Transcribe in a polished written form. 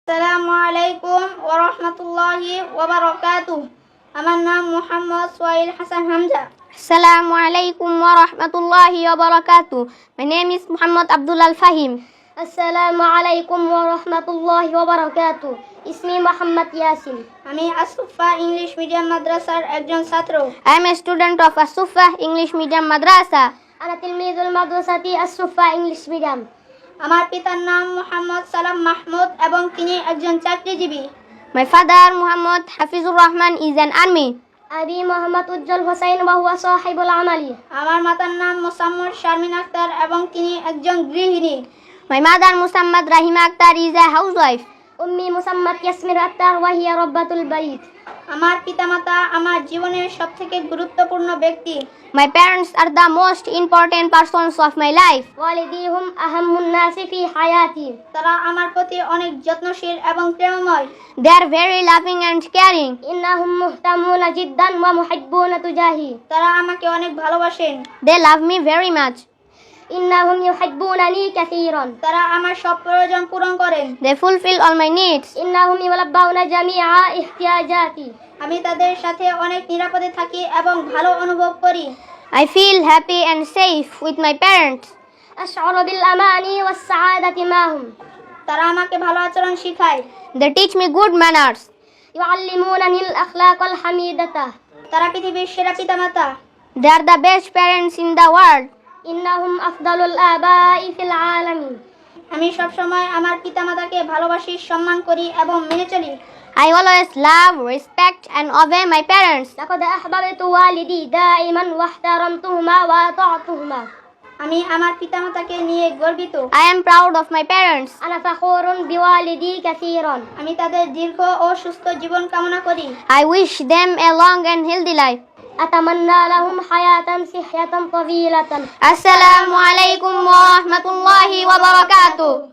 আসসালামু আলাইকুম ওয়া রাহমাতুল্লাহি ওয়া বারাকাতুহু। আমার নাম Mohammad Sohail Hasan Hamza. Assalamu alaikum wa rahmatullahi wa barakatuh. My name is Muhammad Abdul Al Fahim. Assalamu alaikum wa rahmatullahi wa barakatuh. Ismi Muhammad Yasin. আমি আসুফা ইংলিশ মিডিয়াম মাদ্রাসার একজন ছাত্র। I am a student of As-Suffah English Medium Madrasa. Ana tilmidul madrasati As-Suffah English Medium. আমার পিতার নাম মোহাম্মদ সালাম মাহমুদ এবং তিনি একজন চাকরিজীবী। My father Muhammad Hafizur Rahman is an army. Abi Muhammad Ujjal Hussain wa huwa sahibul amali. আমার মাতার নাম মোসাম্মদ শারমিন আক্তার এবং তিনি একজন গৃহিণী। My mother Musammad Rahima Akhtar is a housewife. Ummi Musammad Yasmin Akhtar wa hiya rabbatul bayt. আমার পিতামাতা আমার জীবনের সবথেকে গুরুত্বপূর্ণ ব্যক্তি। My parents are the most important persons of my life. Walidihum ahammun nasi fi hayati. তারা আমার প্রতি অনেক যত্নশীল এবং প্রেমময়। They are very loving and caring. Innahum muhtamuna jiddan wa muhibbuna tujahi. তারা আমাকে অনেক ভালোবাসেন। They love me very much. Innahum yuhibbunani kathiran. তারা আমার সব প্রয়োজন পূরণ করেন। They fulfill all my needs. Innahum yulabbawna jami'a ihtiyajati. আমি তাদের সাথে অনেক নিরাপদে থাকি এবং ভালো অনুভব করি। I feel happy and safe with my parents. Ash'uru bil amani was sa'adati ma'hum. তারা আমাকে ভালো আচরণ শিখায়। They teach me good manners. Yu'allimunani al-akhlaq al-hamidata. তারা পৃথিবীর সেরা পিতামাতা। They are the best parents in the world. Innahum afdalul aba'i fil alamin. আমি সব সময় আমার পিতামাতাকে ভালোবাসি, সম্মান করি এবং মেনে চলি। I always love, respect and obey my parents. Laqad ahbabtu walidi da'iman wa ihtaramtuhuma wa ata'tuhuma. আমি আমার পিতামাতাকে নিয়ে গর্বিত। I am proud of my parents. Ana fakhurun biwalidi kathiran. আমি তাদের দীর্ঘ ও সুস্থ জীবন কামনা করি। I wish them a long and healthy life. Atamanna lahum hayatan sihhatan tawilatan. Assalamu alaikum wa rahmatullahi wa barakatuh.